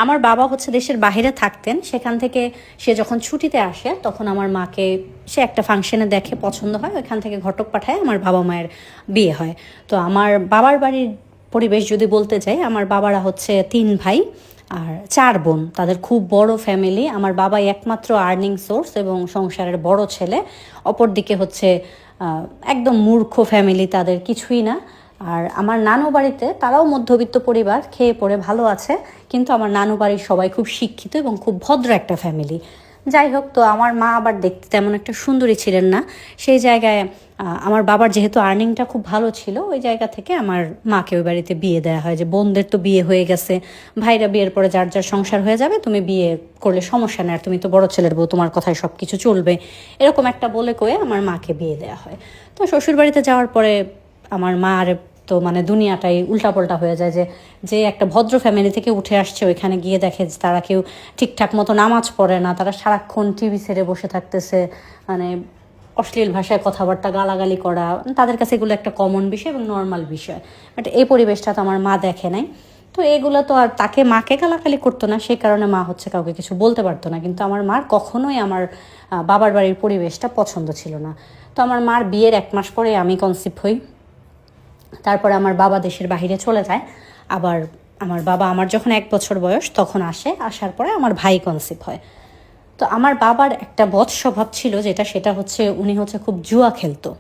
আমার বাবা হচ্ছে দেশের বাইরে থাকতেন, সেখান থেকে সে যখন ছুটিতে আসে তখন আমার মাকে সে একটা ফাংশনে দেখে, পছন্দ হয়, ওইখান থেকে ঘটক পাঠায়, আমার বাবা মায়ের বিয়ে হয়। তো আমার বাবার বাড়ির পরিবেশ যদি বলতে চাই, আমার বাবারা হচ্ছে 3 ভাই আর 4 বোন, তাদের খুব বড় ফ্যামিলি। আমার বাবাই একমাত্র আর্নিং সোর্স এবং সংসারের বড় ছেলে। অপরদিকে হচ্ছে একদম মূর্খ ফ্যামিলি, তাদের কিছুই না। আর আমার নানু বাড়িতে তারাও মধ্যবিত্ত পরিবার, খেয়ে পড়ে ভালো আছে, কিন্তু আমার নানু বাড়ির সবাই খুব শিক্ষিত এবং খুব ভদ্র একটা ফ্যামিলি। যাই হোক, তো আমার মা আবার দেখতে তেমন একটা সুন্দরী ছিলেন না। সেই জায়গায় আমার বাবার যেহেতু আর্নিংটা খুব ভালো ছিল, ওই জায়গা থেকে আমার মাকে ওই বাড়িতে বিয়ে দেওয়া হয়, যে বোনদের তো বিয়ে হয়ে গেছে, ভাইরা বিয়ের পরে যার যার সংসার হয়ে যাবে, তুমি বিয়ে করলে সমস্যা নেই, আর তুমি তো বড় ছেলের বউ, তোমার কথায় সব কিছু চলবে, এরকম একটা বলে কয়ে আমার মাকে বিয়ে দেওয়া হয়। তো শ্বশুর বাড়িতে যাওয়ার পরে আমার মা আর তো মানে দুনিয়াটাই উল্টাপাল্টা হয়ে যায়, যে যে একটা ভদ্র ফ্যামিলি থেকে উঠে আসছে, ওইখানে গিয়ে দেখে যে তারা কেউ ঠিকঠাক মতো নামাজ পড়ে না, তারা সারাক্ষণ টিভি ছেড়ে বসে থাকতেছে, মানে অশ্লীল ভাষায় কথাবার্তা, গালাগালি করা, তাদের কাছে এগুলো একটা কমন বিষয় এবং নর্মাল বিষয়। বাট এই পরিবেশটা তো আমার মা দেখে নাই। তো এগুলো তো আর তাকে মাকে গালাগালি করতো না, সেই কারণে মা হচ্ছে কাউকে কিছু বলতে পারতো না। কিন্তু আমার মার কখনোই আমার বাবার বাড়ির পরিবেশটা পছন্দ ছিল না। তো আমার মার বিয়ের 1 মাস পরে আমি কনসিভ হই। তারপরে আমার বাবা দেশের বাইরে চলে যায়। আবার আমার বাবা, আমার যখন 1 বছর বয়স তখন আসে, আসার পরে আমার ভাই কনসিভ হয়। তো আমার বাবার একটা বদ স্বভাব ছিল, সেটা হচ্ছে উনি হচ্ছে খুব জুয়া খেলতো।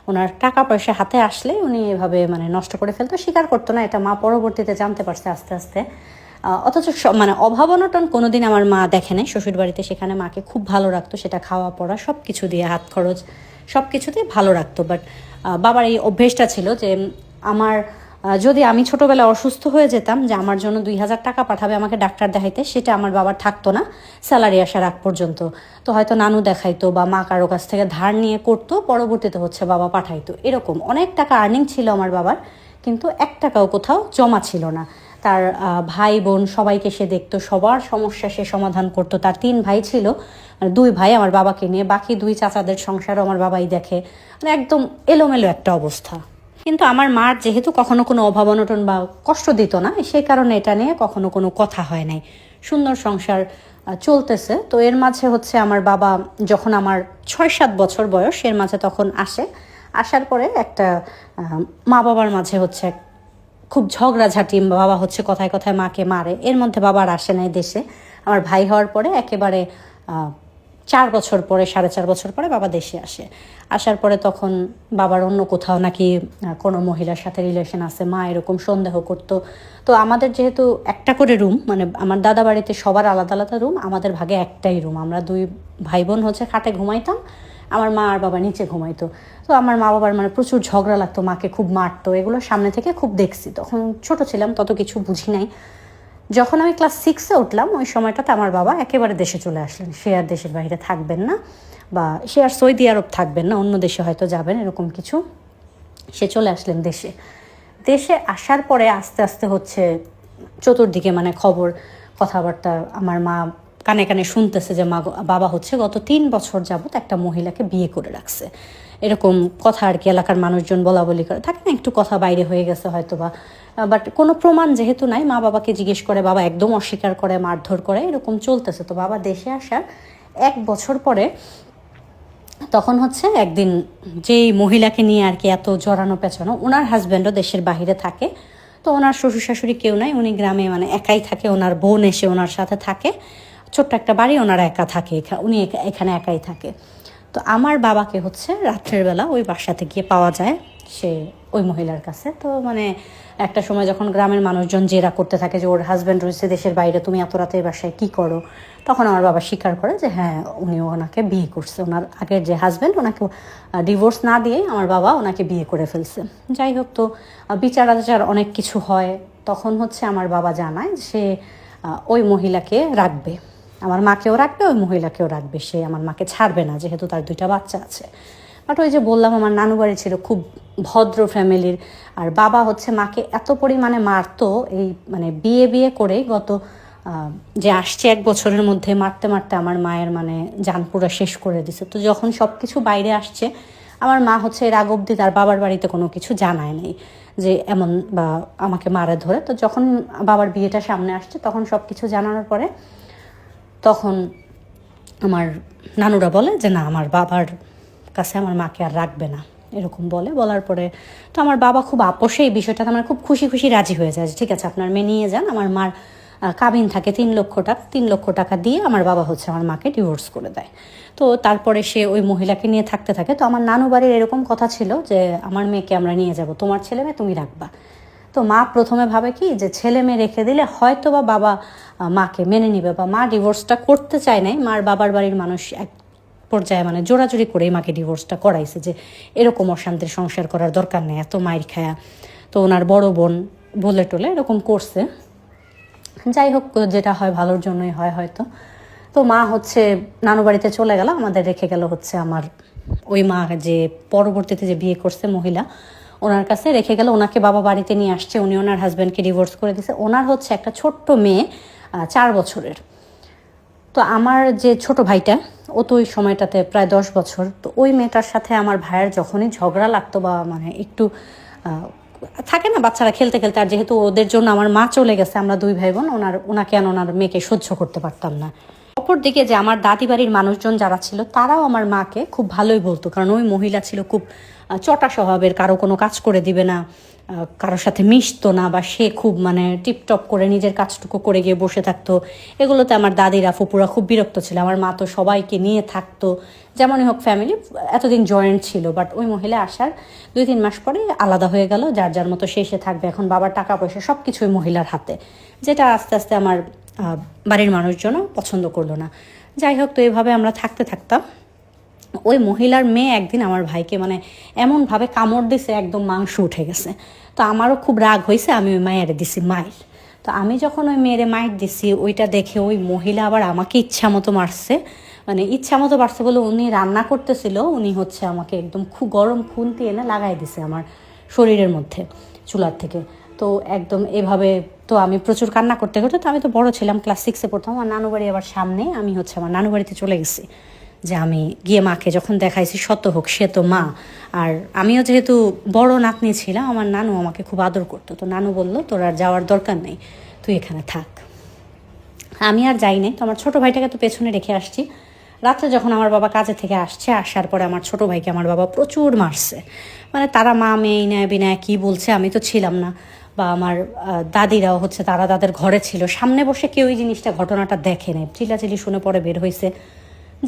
ওনার টাকা পয়সা হাতে আসলে উনি এভাবে মানে নষ্ট করে ফেলতো, স্বীকার করতো না, এটা মা পরবর্তীতে জানতে পারছে আস্তে আস্তে। অথচ মানে অভাব অনটন কোনোদিন আমার মা দেখে নেই শ্বশুর বাড়িতে। সেখানে মাকে খুব ভালো রাখতো, সেটা খাওয়া পড়া সব কিছু দিয়ে, হাত খরচ সব কিছুতেই ভালো রাখতো। বাট বাবার এই অভ্যেসটা ছিল যে আমার যদি আমি ছোটোবেলায় অসুস্থ হয়ে যেতাম, যে আমার জন্য 2,000 টাকা পাঠাবে আমাকে ডাক্তার দেখাইতে, সেটা আমার বাবার থাকতো না স্যালারি আসার আগ পর্যন্ত। তো হয়তো নানু দেখাইতো বা মা কারো কাছ থেকে ধার নিয়ে করতো, পরবর্তীতে হচ্ছে বাবা পাঠাইতো। এরকম অনেক টাকা আর্নিং ছিল আমার বাবার, কিন্তু 1 টাকাও কোথাও জমা ছিল না। তার ভাই বোন সবাইকে সে দেখতো, সবার সমস্যা সে সমাধান করতো। তার 3 ভাই ছিল, মানে 2 ভাই আমার বাবাকে নিয়ে, বাকি 2 চাচাদের সংসারও আমার বাবাই দেখে। মানে একদম এলোমেলো একটা অবস্থা। কিন্তু আমার মার যেহেতু কখনো কোনো অভাব অনটন বা কষ্ট দিত না, সেই কারণে এটা নিয়ে কখনো কোনো কথা হয় নাই। সুন্দর সংসার চলতেছে। তো এর মাঝে হচ্ছে আমার বাবা যখন আমার 6-7 বছর বয়স, এর মাঝে তখন আসে। আসার পরে একটা মা বাবার মাঝে হচ্ছে খুব ঝগড়াঝাটি, বাবা হচ্ছে কথায় কথায় মাকে মারে। এর মধ্যে বাবা আর আসে নাই দেশে। আমার ভাই হওয়ার পরে একেবারে 4 বছর পরে, 4.5 বছর পরে বাবা দেশে আসে। আসার পরে তখন বাবার অন্য কোথাও নাকি কোনো মহিলার সাথে রিলেশন আছে, মা এরকম সন্দেহ করতো। তো আমাদের যেহেতু একটা করে রুম, মানে আমার দাদা বাড়িতে সবার আলাদা আলাদা রুম, আমাদের ভাগে একটাই রুম, আমরা 2 ভাই বোন হচ্ছে খাটে ঘুমাইতাম, আমার মা আর বাবা নিচে ঘুমাইতো। তো আমার মা বাবার মানে প্রচুর ঝগড়া লাগতো, মাকে খুব মারতো, এগুলো সামনে থেকে খুব দেখছি। তখন ছোট ছিলাম, তত কিছু বুঝি নাই। যখন আমি ক্লাস 6-এ উঠলাম, ওই সময়টাতে আমার বাবা একেবারে দেশে চলে আসলেন। সে আর দেশের বাইরে থাকবেন না, বা সে আর সৌদি আরব থাকবেন না, অন্য দেশে হয়তো যাবেন, এরকম কিছু। সে চলে আসলেন দেশে। দেশে আসার পরে আস্তে আস্তে হচ্ছে চতুর্দিকে মানে খবর, কথাবার্তা, আমার মা কানে কানে শুনতেছে যে বাবা হচ্ছে গত 3 বছর যাবত একটা মহিলাকে বিয়ে করে রাখছে। এরকম কথা আর কি, এলাকার মানুষজন বলা বলি করে থাকে না, একটু কথা বাইরে হয়ে গেছে হয়তো বা। বাট কোনো প্রমাণ যেহেতু নাই, মা বাবাকে জিজ্ঞেস করে, বাবা একদম অস্বীকার করে, মারধর করে, এরকম চলতেছে। তো বাবা দেশে আসার 1 বছর পরে তখন হচ্ছে একদিন যেই মহিলাকে নিয়ে আর কি এত জড়ানো পেঁচানো, ওনার হাজব্যান্ডও দেশের বাহিরে থাকে। তো ওনার শ্বশুর শাশুড়ি কেউ নাই, উনি গ্রামে মানে একাই থাকে। ওনার বোন এসে ওনার সাথে থাকে, ছোট্ট একটা বাড়ি, ওনারা একা থাকে, উনি এখানে একাই থাকে। তো আমার বাবাকে হচ্ছে রাত্রের বেলা ওই বাসাতে গিয়ে পাওয়া যায়, সে ওই মহিলার কাছে। তো মানে একটা সময় যখন গ্রামের মানুষজন জেরা করতে থাকে যে ওর হাজব্যান্ড রয়েছে দেশের বাইরে, তুমি এত রাতে বাসায় কী করো, তখন আমার বাবা স্বীকার করে যে হ্যাঁ, উনিও ওনাকে বিয়ে করছে, ওনার আগের যে হাজব্যান্ড ওনাকে ডিভোর্স না দিয়েই আমার বাবা ওনাকে বিয়ে করে ফেলছে। যাই হোক, তো বিচার আচার অনেক কিছু হয়। তখন হচ্ছে আমার বাবা জানায় সে ওই মহিলাকে রাখবে, আমার মাকেও রাখবে, ওই মহিলাকেও রাখবে, সে আমার মাকে ছাড়বে না, যেহেতু তার 2টা বাচ্চা আছে। বাট ওই যে বললাম, আমার নানু বাড়ি ছিল খুব ভদ্র ফ্যামিলির, আর বাবা হচ্ছে মাকে এত পরিমাণে মারতো, এই মানে বিয়ে করেই গত যে আসছে 1 বছরের মধ্যে মারতে মারতে আমার মায়ের মানে জান পুরা শেষ করে দিছে। তো যখন সব কিছু বাইরে আসছে, আমার মা হচ্ছে এর আগ অবধি তার বাবার বাড়িতে কোনো কিছু জানায় নাই যে এমন বা আমাকে মারে ধরে। তো যখন বাবার বিয়েটা সামনে আসছে তখন সব কিছু জানানোর পরে তখন আমার নানুরা বলে যে না, আমার বাবার কাছে আমার মাকে আর রাখবে না, এরকম বলার পরে তো আমার বাবা খুব আপোষে এই বিষয়টাতে আমার খুব খুশি খুশি রাজি হয়ে যায় যে ঠিক আছে আপনার মেয়ে নিয়ে যান। আমার মার কাবিন থাকে 3 লক্ষ টাকা দিয়ে আমার বাবা হচ্ছে আমার মাকে ডিভোর্স করে দেয়। তো তারপরে সে ওই মহিলাকে নিয়ে থাকতে থাকে। তো আমার নানু বাড়ির এরকম কথা ছিল যে আমার মেয়েকে আমরা নিয়ে যাব, তোমার ছেলে মেয়ে তুমি রাখবা। তো মা প্রথমে ভাবে কি যে ছেলে মেয়ে রেখে দিলে হয়তো বা বাবা মাকে মেনে নিবে, বা মা ডিভোর্সটা করতে চায় নাই। মার বাবার বাড়ির মানুষ এক পর্যায়ে মানে জোরাজুরি করেই মাকে ডিভোর্সটা করাইছে যে এরকম অশান্তির সংসার করার দরকার নেই, এত মায়ের খায়া। তো ওনার বড় বোন বলে টোলে এরকম করছে। যাই হোক, যেটা হয় ভালোর জন্যই হয় হয়তো। তো মা হচ্ছে নানু বাড়িতে চলে গেল, আমাদের রেখে গেল হচ্ছে আমার ওই মা যে পরবর্তীতে যে বিয়ে করছে মহিলা, ওনার কাছে রেখে গেল। ওনাকে বাবা বাড়িতে নিয়ে আসছে, উনি ওনার হাজব্যান্ডকে ডিভোর্স করে দিয়েছে। ওনার হচ্ছে একটা ছোট্ট মেয়ে 4 বছরের। তো আমার যে ছোট ভাইটা, ও তো ওই সময়টাতে প্রায় 10 বছর। তো ওই মেয়েটার সাথে আমার ভাইয়ের যখনই ঝগড়া লাগতো বা মানে একটু থাকে না বাচ্চারা খেলতে খেলতে, আর যেহেতু ওদের জন্য আমার মা চলে গেছে, আমরা 2 ভাই বোন, ওনাকে ওনার মেয়েকে সহ্য করতে পারতাম না। অপরদিকে যে আমার দাদি বাড়ির মানুষজন যারা ছিল তারাও আমার মাকে খুব ভালোই বলতো, কারণ ওই মহিলা ছিল খুব চটা স্বভাবের, কারো কোনো কাজ করে দিবে না, কারোর সাথে মিশতো না, বা সে খুব মানে টিপটপ করে নিজের কাজটুকু করে গিয়ে বসে থাকতো। এগুলোতে আমার দাদিরা ফুপুরা খুব বিরক্ত ছিল। আমার মা তো সবাইকে নিয়ে থাকতো, যেমনই হোক ফ্যামিলি এতদিন জয়েন্ট ছিল। বাট ওই মহিলা আসার 2-3 মাস পরে আলাদা হয়ে গেল, যার যার মতো সে থাকবে। এখন বাবার টাকা পয়সা সব কিছু ওই মহিলার হাতে, যেটা আস্তে আস্তে আমার বাড়ির মানুষজনও পছন্দ করলো না। যাই হোক, তো এইভাবে আমরা থাকতাম। ওই মহিলার মেয়ে একদিন আমার ভাইকে মানে এমনভাবে কামড় দিছে, একদম মাংস উঠে গেছে। তো আমারও খুব রাগ হয়েছে, আমি ওই মায়েরে দিছি মায়ের। তো আমি যখন ওই মেয়েরে মায়ের দিছি, ওইটা দেখে ওই মহিলা আবার আমাকে ইচ্ছা মতো মারছে। মানে ইচ্ছা মতো মারছে বলে, উনি রান্না করতেছিল, উনি হচ্ছে আমাকে একদম খুব গরম খুন্তি এনে লাগাই দিছে আমার শরীরের মধ্যে চুলার থেকে। তো একদম এভাবে তো আমি প্রচুর কান্না করতে তো আমি তো বড় ছিলাম, ক্লাস 6-এ পড়তাম। আমার নানু বাড়ি আবার সামনে, আমি হচ্ছে আমার নানু বাড়িতে চলে গেছি। যে আমি গিয়ে মাকে যখন দেখাইছি, শত হোক সে তো মা, আর আমিও যেহেতু বড় নাতনি ছিলাম, আমার নানু আমাকে খুব আদর করতো। তো নানু বলল তোর আর যাওয়ার দরকার নেই, তুই এখানে থাক। আমি আর যাই নাই। তো আমার ছোটো ভাইটাকে তো পেছনে রেখে আসছি। রাত্রে যখন আমার বাবা কাজে থেকে আসার পরে আমার ছোটো ভাইকে আমার বাবা প্রচুর মারছে। মানে তারা মা মেয়ে ইনায় বিনায় কী বলছে, আমি তো ছিলাম না, বা আমার দাদিরাও হচ্ছে তারা তাদের ঘরে ছিল, সামনে বসে কেউ এই জিনিসটা ঘটনাটা দেখে নেই, চিল্লাচিল্লি শুনে পরে বের হয়েছে।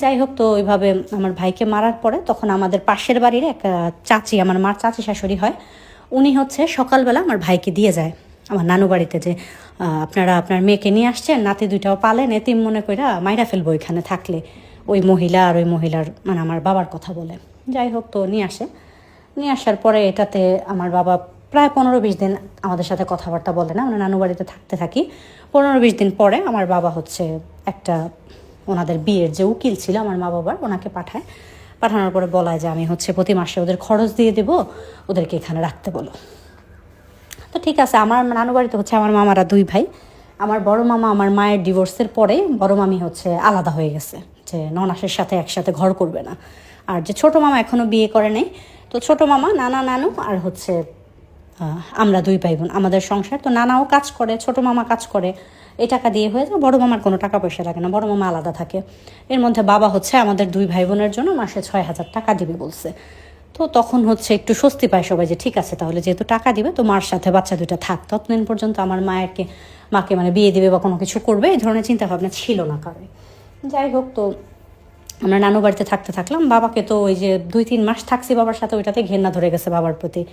যাই হোক, তো ওইভাবে আমার ভাইকে মারার পরে তখন আমাদের পাশের বাড়ির এক চাচি, আমার মার চাচি শাশুড়ি হয়, উনি হচ্ছে সকালবেলা আমার ভাইকে দিয়ে যায় আমার নানু বাড়িতে, যে আপনারা আপনার মেয়েকে নিয়ে আসছেন, নাতি 2টাও পালেন, এতিম মনে কইরা মাইরা ফেলবো এখানে থাকলে। ওই মহিলা আর ওই মহিলার মানে আমার বাবার কথা বলে। যাই হোক, তো নিয়ে আসার পরে এটাতে আমার বাবা প্রায় 15-20 দিন আমাদের সাথে কথাবার্তা বলে না, আমরা নানু বাড়িতে থাকতে থাকি। 15-20 দিন পরে আমার বাবা হচ্ছে একটা ওনাদের বিয়ের যে উকিল ছিল আমার মা বাবার, ওনাকে পাঠানোর পরে বলায় যে আমি হচ্ছে প্রতি মাসে ওদের খরচ দিয়ে দেবো, ওদেরকে এখানে রাখতে বলো। তো ঠিক আছে। আমার নানু বাড়িতে হচ্ছে আমার মামারা 2 ভাই। আমার বড় মামা আমার মায়ের ডিভোর্সের পরে বড় মামি হচ্ছে আলাদা হয়ে গেছে, যে ননাসের সাথে একসাথে ঘর করবে না। আর যে ছোট মামা এখনও বিয়ে করে নেই। তো ছোট মামা, নানু আর হচ্ছে আমরা 2 ভাই বোন, আমাদের সংসার। তো নানাও কাজ করে, ছোট মামা কাজ করে, এই টাকা দিয়ে হয়ে যায়। বড় মামার কোনো টাকা পয়সা লাগে না, বড় মামা আলাদা থাকে। এর মধ্যে বাবা হচ্ছে আমাদের 2 ভাই বোনের জন্য মাসে 6,000 টাকা দিবে বলছে। তো তখন হচ্ছে একটু স্বস্তি পায় সবাই, যে ঠিক আছে তাহলে যেহেতু টাকা দিবে তো মার সাথে বাচ্চা 2টা থাক। ততদিন পর্যন্ত আমার মাকে মানে বিয়ে দিবে বা কোনো কিছু করবে এই ধরনের চিন্তা ভাবনা ছিল না কারণ। যাই হোক, তো আমরা নানু বাড়িতে থাকলাম। বাবাকে তো ওই যে 2-3 মাস থাকছি বাবার সাথে, ওইটাতে ঘেন্না ধরে গেছে বাবার প্রতি।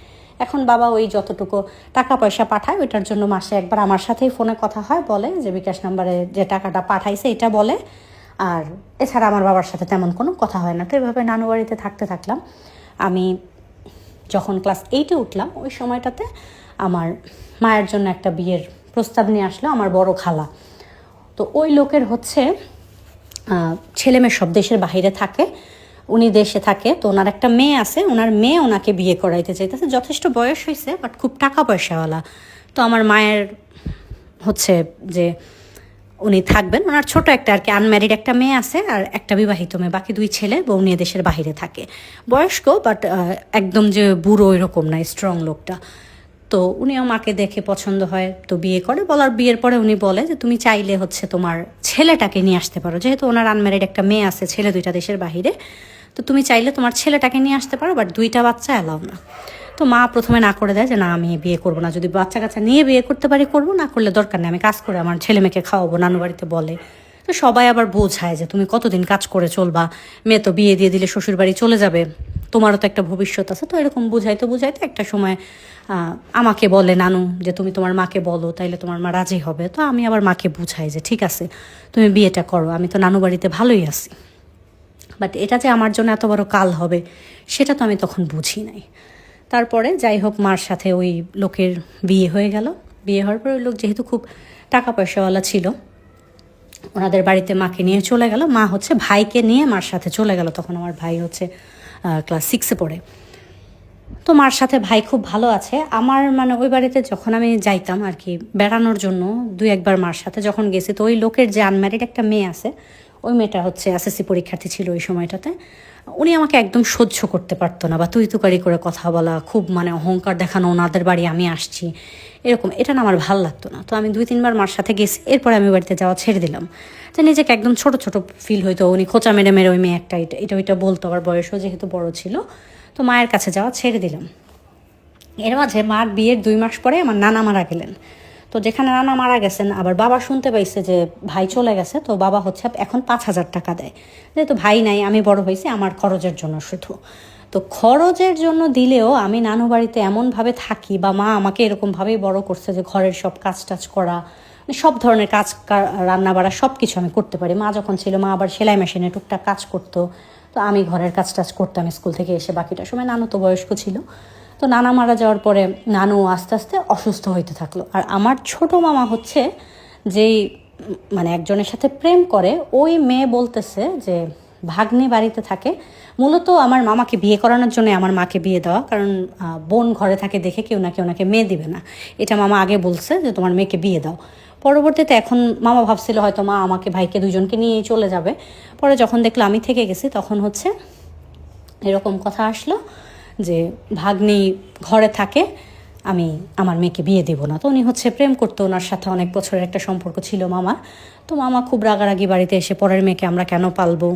এখন বাবা ওই যতটুকু টাকা পয়সা পাঠায় ওইটার জন্য মাসে একবার আমার সাথেই ফোনে কথা হয়, বলে যে বিকাশ নাম্বারে যে টাকাটা পাঠাইছে এটা বলে, আর এছাড়া আমার বাবার সাথে তেমন কোনো কথা হয় না। তো এইভাবে নানু বাড়িতে থাকলাম। আমি যখন ক্লাস 8-এ উঠলাম ওই সময়টাতে আমার মায়ের জন্য একটা বিয়ের প্রস্তাব নিয়ে আসলো আমার বড় খালা। তো ওই লোকের হচ্ছে ছেলে মেয়ে সব দেশের বাইরে থাকে, উনি দেশে থাকে। তো ওনার একটা মেয়ে আছে, ওনার মেয়ে ওনাকে বিয়ে করাইতে চাইতেছে। যথেষ্ট বয়স হয়েছে, বাট খুব টাকা পয়সাওয়ালা। তো আমার মায়ের হচ্ছে যে উনি থাকবেন। ওনার ছোট একটা আর কি আনম্যারিড একটা মেয়ে আছে আর একটা বিবাহিত মেয়ে, বাকি 2 ছেলে বউ নিয়ে দেশের বাহিরে থাকে। বয়স্ক, বাট একদম যে বুড়ো এরকম না, স্ট্রং লোকটা। তো উনিও মাকে দেখে পছন্দ হয়, তো বিয়ে করে। বিয়ের পরে উনি বলে যে তুমি চাইলে হচ্ছে তোমার ছেলেটাকে নিয়ে আসতে পারো, যেহেতু ওনার আনম্যারিড একটা মেয়ে আছে, ছেলে 2টা দেশের বাহিরে, তো তুমি চাইলে তোমার ছেলেটাকে নিয়ে আসতে পারো, বাট 2টা বাচ্চা অ্যালাউ না। তো মা প্রথমে না করে দেয় যে না, আমি বিয়ে করবো না, যদি বাচ্চা কাচ্চা নিয়ে বিয়ে করতে পারি করবো, না করলে দরকার নেই, আমি কাজ করে আমার ছেলে মেয়েকে খাওয়াবো, নানু বাড়িতে বলে। তো সবাই আবার বোঝায় যে তুমি কতদিন কাজ করে চলবা, মেয়ে তো বিয়ে দিয়ে দিলে শ্বশুর বাড়ি চলে যাবে, তোমারও তো একটা ভবিষ্যৎ আছে। তো এরকম বুঝাইতে বুঝাইতে একটা সময় আমাকে বলে নানু যে তুমি তোমার মাকে বলো, তাইলে তোমার মা রাজি হবে। তো আমি আবার মাকে বুঝাই যে ঠিক আছে, তুমি বিয়েটা করো, আমি তো নানু বাড়িতে ভালোই আছি। বাট এটা যে আমার জন্য এত বড় কাল হবে, সেটা তো আমি তখন বুঝি নাই। তারপরে যাই হোক, মার সাথে ওই লোকের বিয়ে হয়ে গেল। বিয়ে হওয়ার পর ওই লোক যেহেতু খুব টাকা পয়সাওয়ালা ছিল, ওনাদের বাড়িতে মাকে নিয়ে চলে গেল। মা হচ্ছে ভাইকে নিয়ে মার সাথে চলে গেল। তখন আমার ভাই হচ্ছে ক্লাস 6-এ পড়ে। তো মার সাথে ভাই খুব ভালো আছে। আমার মানে ওই বাড়িতে যখন আমি যাইতাম আর কি বেড়ানোর জন্য 2-1বার মার সাথে যখন গেছি, তো ওই লোকের যে আনম্যারিড একটা মেয়ে আছে, ওই মেয়েটা হচ্ছে এসএসসি পরীক্ষার্থী ছিল ওই সময়টাতে। উনি আমাকে একদম সহ্য করতে পারতো না, বা তুই তুকারি করে কথা বলা, খুব মানে অহংকার দেখানো, ওনাদের বাড়ি আমি আসছি এরকম, এটা না আমার ভাল লাগতো না। তো আমি 2-3বার মার সাথে গেছি, এরপরে আমি বাড়িতে যাওয়া ছেড়ে দিলাম। তো নিজেকে একদম ছোট ছোট ফিল হইতো। উনি খোঁচা মেরে মেরে ওই মেয়ে একটা এটা ওইটা বলতো, আবার বয়সও যেহেতু বড় ছিল। তো মায়ের কাছে যাওয়া ছেড়ে দিলাম। এর মাঝে মার বিয়ের 2 মাস পরে আমার নানা মারা গেলেন। তো যেখানে নানা মারা গেছেন, আবার বাবা শুনতে পাইছে যে ভাই চলে গেছে। তো বাবা হচ্ছে এখন 5,000 টাকা দেয়, যেহেতু ভাই নাই, আমি বড় হয়েছি, আমার খরচের জন্য শুধু। তো খরচের জন্য দিলেও আমি নানু বাড়িতে এমনভাবে থাকি, বা মা আমাকে এরকমভাবেই বড় করছে যে ঘরের সব কাজ টাজ করা, সব ধরনের কাজ, রান্না বাড়া সব কিছু আমি করতে পারি। মা যখন ছিল, মা আবার সেলাই মেশিনে টুকটাক কাজ করতো, তো আমি ঘরের কাজ টাজ করতাম স্কুল থেকে এসে। বাকিটা সময় নানু তো বয়স্ক ছিল। তো নানা মারা যাওয়ার পরে নানু আস্তে আস্তে অসুস্থ হইতে থাকলো। আর আমার ছোট মামা হচ্ছে যেই মানে একজনের সাথে প্রেম করে, ওই মেয়ে বলতেছে যে ভাগ্নি বাড়িতে থাকে। মূলত আমার মামাকে বিয়ে করানোর জন্য আমার মাকে বিয়ে দেওয়া, কারণ বোন ঘরে থাকে দেখে কেউ না কেউ ওনাকে মেয়ে দিবে না, এটা মামা আগে বলছে যে তোমার মেয়েকে বিয়ে দাও। পরবর্তীতে এখন মামা ভাবছিল হয়তো মা আমাকে ভাইকে 2জনকে নিয়েই চলে যাবে। পরে যখন দেখলো আমি থেকে গেছি, তখন হচ্ছে এরকম কথা আসলো যে ভাগ্নি ঘরে থাকে, আমি আমার মেয়েকে বিয়ে দেবো না। তো উনি হচ্ছে প্রেম করতো, ওনার সাথে অনেক বছরের একটা সম্পর্ক ছিল মামার। তো মামা খুব রাগারাগি বাড়িতে এসে, পরের মেয়েকে আমরা কেন পালবো,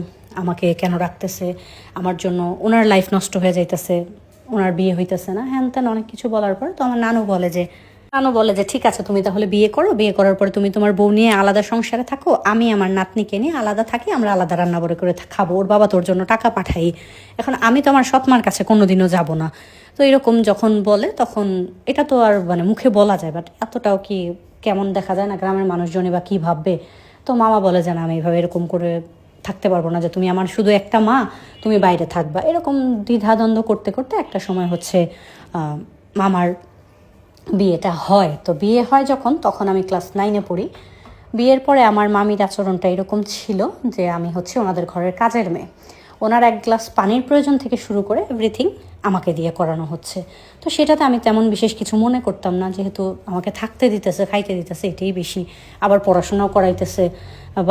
আমাকে কেন রাখতেছে, আমার জন্য ওনার লাইফ নষ্ট হয়ে যাইতেছে, ওনার বিয়ে হইতেছে না, হ্যান ত্যান অনেক কিছু বলার পর তো আমার নানু বলে যে ঠিক আছে, তুমি তাহলে বিয়ে করো, বিয়ে করার পরে তুমি তোমার বউ নিয়ে আলাদা সংসারে থাকো, আমি আমার নাতনিকে নিয়ে আলাদা থাকি, আমরা আলাদা রান্না করে খাবো, ওর বাবা তোর জন্য টাকা পাঠাই, এখন আমি তো আমার সৎ মার কাছে কোনোদিনও যাব না। তো এরকম যখন বলে, তখন এটা তো আর মানে মুখে বলা যায়, বাট এতটাও কি কেমন দেখা যায় না, গ্রামের মানুষজনই বা কী ভাববে। তো মামা বলে যে না, আমি এইভাবে এরকম করে থাকতে পারবো না, যে তুমি আমার শুধু একটা মা, তুমি বাইরে থাকবা। এরকম দ্বিধাদ্বন্দ্ব করতে করতে একটা সময় হচ্ছে মামার বিয়েটা হয়। তো বিয়ে হয় যখন, তখন আমি ক্লাস 9-এ পড়ি। বিয়ের পরে আমার মামির আচরণটা এরকম ছিল যে আমি হচ্ছে ওনাদের ঘরের কাজের মেয়ে। ওনার 1 গ্লাস পানির প্রয়োজন থেকে শুরু করে এভরিথিং আমাকে দিয়ে করানো হচ্ছে। তো সেটাতে আমি তেমন বিশেষ কিছু মনে করতাম না, যেহেতু আমাকে থাকতে দিতেছে, খাইতে দিতেছে, এটাই বেশি। আবার পড়াশোনাও করাইতেছে,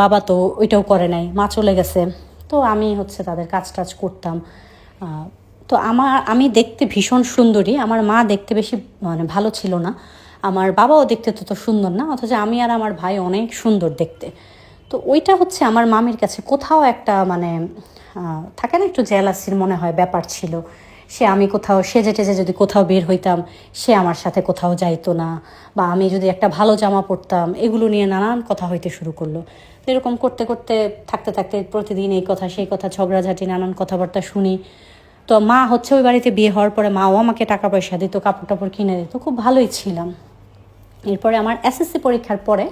বাবা তো ওইটাও করে নাই, মা চলে গেছে। তো আমি হচ্ছে তাদের কাজ টাজ করতাম। তো আমি দেখতে ভীষণ সুন্দরী, আমার মা দেখতে বেশি মানে ভালো ছিল না, আমার বাবাও দেখতে তত সুন্দর না, অথচ আমি আর আমার ভাই অনেক সুন্দর দেখতে। তো ওইটা হচ্ছে আমার মামির কাছে কোথাও একটা মানে থাকে না, একটু জেলাসির মনে হয় ব্যাপার ছিল। আমি কোথাও সেজে টেজে যদি কোথাও বের হইতাম, সে আমার সাথে কোথাও যাইতো না, বা আমি যদি একটা ভালো জামা পরতাম, এগুলো নিয়ে নানান কথা হইতে শুরু করলো। তো এরকম করতে করতে থাকতে থাকতে প্রতিদিন এই কথা সেই কথা, ঝগড়াঝাটি, নানান কথাবার্তা শুনি। তো মা হচ্ছে ওই বাড়িতে বিয়ে হওয়ার পরে মাও আমাকে টাকা পয়সা দিত, কাপড় টাপড় কিনে দিত, খুব ভালোই ছিলাম। এরপরে আমার এসএসসি পরীক্ষার পরে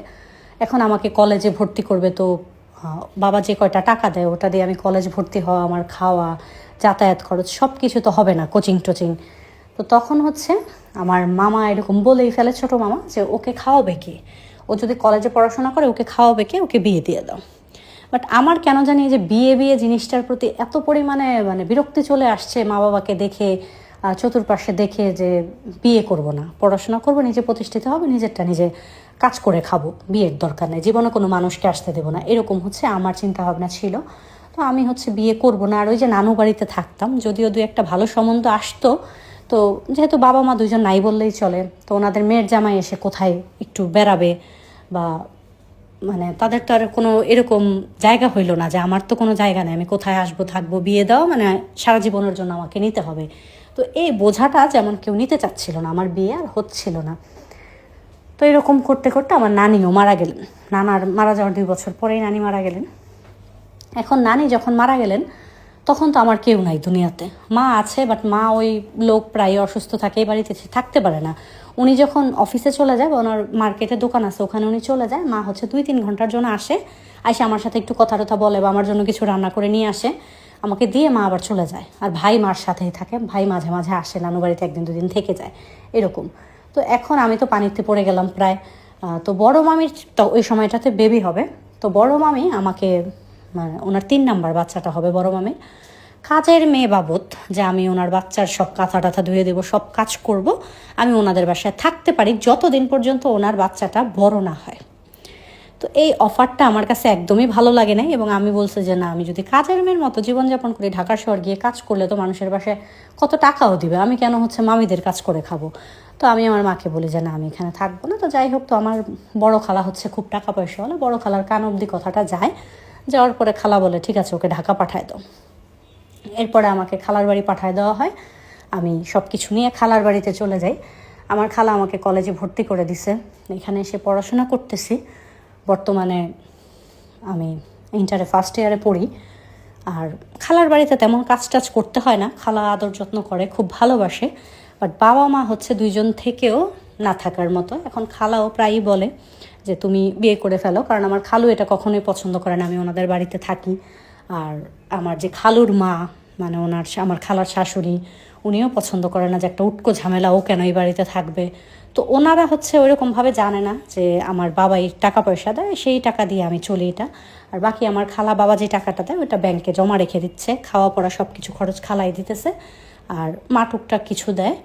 এখন আমাকে কলেজে ভর্তি করবে। তো বাবা যে কয়টা টাকা দেয়, ওটা দিয়ে আমি কলেজ ভর্তি হওয়া, আমার খাওয়া, যাতায়াত খরচ সব কিছু তো হবে না, কোচিং টোচিং। তো তখন হচ্ছে আমার মামা এরকম বলেই ফেলে, ছোটো মামা, যে ওকে খাওয়াবে কে, ও যদি কলেজে পড়াশোনা করে ওকে খাওয়াবে কে, ওকে বিয়ে দিয়ে দাও। বাট আমার কেন জানি যে বিয়ে জিনিসটার প্রতি এত পরিমাণে মানে বিরক্তি চলে আসছে মা বাবাকে দেখে, চতুর্পাশে দেখে, যে বিয়ে করব না, পড়াশোনা করব, নিজে প্রতিষ্ঠিত হবে, নিজেরটা নিজে কাজ করে খাবো, বিয়ের দরকার নেই, জীবনে কোনো মানুষকে আসতে দেবো না, এরকম হচ্ছে আমার চিন্তা ভাবনা ছিল। তো আমি হচ্ছে বিয়ে করব না। আর ওই যে নানু বাড়িতে থাকতাম, যদিও দু একটা ভালো সম্বন্ধ আসতো, তো যেহেতু বাবা মা দুজন নাই বললেই চলে, তো ওনাদের মেয়ের জামাই এসে কোথায় একটু বেড়াবে বা মানে তাদের তো আর কোনো এরকম জায়গা হইলো না যে আমার তো কোনো জায়গা নেই, আমি কোথায় আসবো থাকবো, বিয়ে দাও মানে সারা জীবনের জন্য আমাকে নিতে হবে। তো এই বোঝাটা যেমন কেউ নিতে চাচ্ছিল না, আমার বিয়ে আর হচ্ছিল না। তো এরকম করতে করতে আমার নানিও মারা গেলেন। নানার মারা যাওয়ার 2 বছর পরেই নানি মারা গেলেন। এখন নানি যখন মারা গেলেন তখন তো আমার কেউ নাই দুনিয়াতে। মা আছে, বাট মা ওই লোক প্রায় অসুস্থ থাকে, এই বাড়িতে থাকতে পারে না। উনি যখন অফিসে চলে যায় বা ওনার মার্কেটে দোকান আছে ওখানে উনি চলে যায়, মা হচ্ছে 2-3 ঘন্টার জন্য আসে আমার সাথে একটু কথা টথা বলে বা আমার জন্য কিছু রান্না করে নিয়ে আসে, আমাকে দিয়ে মা আবার চলে যায়। আর ভাই মার সাথেই থাকে, ভাই মাঝে মাঝে আসে, নানু বাড়িতে 1-2 দিন থেকে যায় এরকম। তো এখন আমি তো পানিতে পড়ে গেলাম প্রায়। তো বড় মামির তো ওই সময়টাতে বেবি হবে, তো বড় মামি আমাকে মানে ওনার 3 নাম্বার বাচ্চাটা হবে বড় মামির, কাজের মেয়ে বাবদ যে আমি ওনার বাচ্চার সব কাঁথা টাথা ধুয়ে দেবো, সব কাজ করব, আমি ওনাদের বাসায় থাকতে পারি যতদিন পর্যন্ত ওনার বাচ্চাটা বড় না হয়। তো এই অফারটা আমার কাছে একদমই ভালো লাগে নাই, এবং আমি বলছি যে না, আমি যদি কাজের মেয়ের মতো জীবনযাপন করি, ঢাকা শহর গিয়ে কাজ করলে তো মানুষের বাসায় কত টাকাও দিবে, আমি কেন হচ্ছে মামিদের কাজ করে খাবো। তো আমি আমার মাকে বলি যে না, আমি এখানে থাকবো না। তো যাই হোক, তো আমার বড় খালা হচ্ছে খুব টাকা পয়সা হলে, বড় খালার কান অবধি কথাটা যায়, যাওয়ার পরে খালা বলে ঠিক আছে ওকে ঢাকা পাঠায় দাও। এরপরে আমাকে খালার বাড়ি পাঠায় দেওয়া হয়। আমি সব কিছু নিয়ে খালার বাড়িতে চলে যাই। আমার খালা আমাকে কলেজে ভর্তি করে দিছে, এখানে এসে পড়াশোনা করতেছি। বর্তমানে আমি ইন্টারে ফার্স্ট ইয়ারে পড়ি। আর খালার বাড়িতে তেমন কাজ টাজ করতে হয় না, খালা আদর যত্ন করে, খুব ভালোবাসে। বাট বাবা মা হচ্ছে 2জন থেকেও না থাকার মতো। এখন খালাও প্রায়ই বলে যে তুমি বিয়ে করে ফেলো, কারণ আমার খালু এটা কখনোই পছন্দ করে না আমি ওনাদের বাড়িতে থাকি। আর আমার যে খালুর মা মানে আমার খালার শাশুড়ি, উনিও পছন্দ করে না যে একটা উটকো ঝামেলা, ও কেন এই বাড়িতে থাকবে। তো ওনারা হচ্ছে ওইরকমভাবে জানে না যে আমার বাবাই টাকা পয়সা দেয়, সেই টাকা দিয়ে আমি চলি এটা। আর বাকি আমার খালা বাবা যে টাকাটা দেয় ওটা ব্যাংকে জমা রেখে দিচ্ছে, খাওয়া পড়া সব কিছু খরচ খালাই দিতেছে। আর মা টুকটাক কিছু দেয়।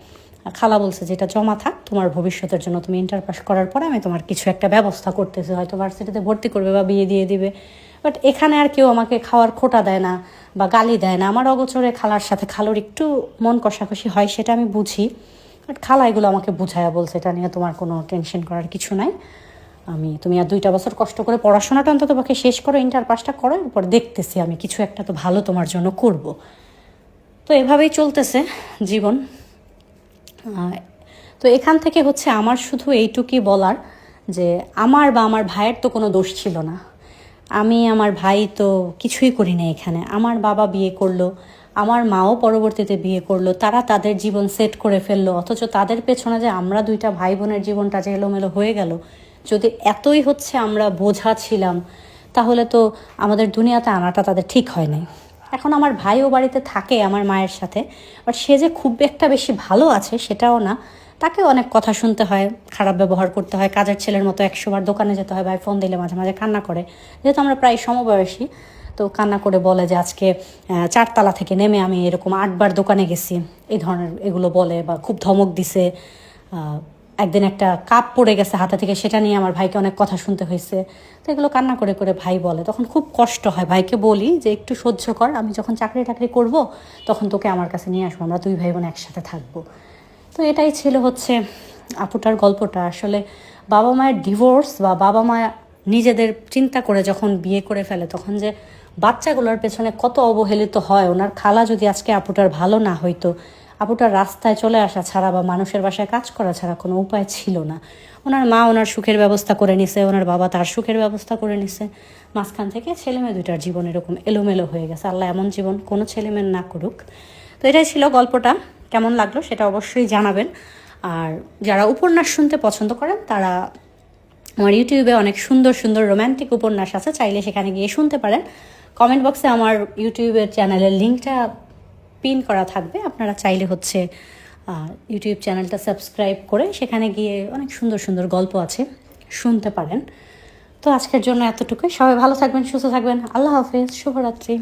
খালা বলছে যে এটা জমা থাক, তোমার ভবিষ্যতের জন্য, তুমি ইন্টার পাস করার পরে আমি তোমার কিছু একটা ব্যবস্থা করতেছি, হয়তো ভার্সিটিতে ভর্তি করবে বা বিয়ে দিয়ে দিবে। বাট এখানে আর কেউ আমাকে খাওয়ার খোটা দেয় না বা গালি দেয় না। আমার অগোচরে খালার সাথে খালুর একটু মন কষাকষি হয়, সেটা আমি বুঝি। বাট খালা এগুলো আমাকে বুঝায়া বলছে এটা নিয়ে তোমার কোনো টেনশন করার কিছু নাই, তুমি আর 2টা বছর কষ্ট করে পড়াশোনাটা অন্তত পক্ষে শেষ করো, ইন্টার পাসটা করো, এরপর দেখতেছি আমি কিছু একটা তো ভালো তোমার জন্য করব। তো এভাবেই চলতেছে জীবন। তো এখান থেকে হচ্ছে আমার শুধু এইটুকুই বলার যে আমার বা আমার ভাইয়ের তো কোনো দোষ ছিল না। আমি আমার ভাই তো কিছুই করি না এখানে। আমার বাবা বিয়ে করলো, আমার মাও পরবর্তীতে বিয়ে করলো, তারা তাদের জীবন সেট করে ফেললো, অথচ তাদের পেছনে যে আমরা 2টা ভাই বোনের জীবনটা যে এলোমেলো হয়ে গেল, যদি এতই হচ্ছে আমরা বোঝা ছিলাম, তাহলে তো আমাদের দুনিয়াতে আনাটা তাদের ঠিক হয় নাই। এখন আমার ভাইও বাড়িতে থাকে আমার মায়ের সাথে, বাট সে যে খুব একটা বেশি ভালো আছে সেটাও না। তাকে অনেক কথা শুনতে হয়, খারাপ ব্যবহার করতে হয়, কাজের ছেলের মতো 100বার দোকানে যেতে হয়, ভাই ফোন দিলে মাঝে মাঝে কান্না করে, যেহেতু আমরা প্রায় সমবয়সী। তো কান্না করে বলে যে আজকে 4 তলা থেকে নেমে আমি এরকম 8বার দোকানে গেছি, এই ধরনের এগুলো বলে, বা খুব ধমক দিছে। একদিন একটা কাপ পড়ে গেছে হাতে থেকে, সেটা নিয়ে আমার ভাইকে অনেক কথা শুনতে হয়েছে। তো এগুলো কান্না করে করে ভাই বলে, তখন খুব কষ্ট হয়। ভাইকে বলি যে একটু সহ্য কর, আমি যখন চাকরি টাকরি করবো তখন তোকে আমার কাছে নিয়ে আসবো, আমরা 2 ভাই বোন একসাথে থাকবো। তো এটাই ছিল হচ্ছে আপুটার গল্পটা। আসলে বাবা মায়ের ডিভোর্স বা বাবা মা নিজেদের চিন্তা করে যখন বিয়ে করে ফেলে, তখন যে বাচ্চাগুলোর পেছনে কত অবহেলিত হয়। ওনার খালা যদি আজকে আপুটার ভালো না হইতো, আপুটার রাস্তায় চলে আসা ছাড়া বা মানুষের বাসায় কাজ করা ছাড়া কোনো উপায় ছিল না। ওনার মা ওনার সুখের ব্যবস্থা করে নিছে, ওনার বাবা তার সুখের ব্যবস্থা করে নিছে। মাঝখান থেকে ছেলেমেয়ে 2টার জীবন এরকম এলোমেলো হয়ে গেছে। আল্লাহ এমন জীবন কোনো ছেলেমেয়ের না করুক। তো এটাই ছিল গল্পটা। কেমন লাগলো সেটা অবশ্যই জানাবেন। আর যারা উপন্যাস শুনতে পছন্দ করেন তারা আমার ইউটিউবে অনেক সুন্দর সুন্দর রোম্যান্টিক উপন্যাস আছে, চাইলে সেখানে গিয়ে শুনতে পারেন। কমেন্ট বক্সে আমার ইউটিউবের চ্যানেলের লিঙ্কটা পিন করা থাকবে, আপনারা চাইলে হচ্ছে ইউটিউব চ্যানেলটা সাবস্ক্রাইব করে সেখানে গিয়ে অনেক সুন্দর সুন্দর গল্প আছে, শুনতে পারেন। তো আজকের জন্য এতটুকুই। সবাই ভালো থাকবেন, সুস্থ থাকবেন। আল্লাহ হাফেজ, শুভরাত্রি।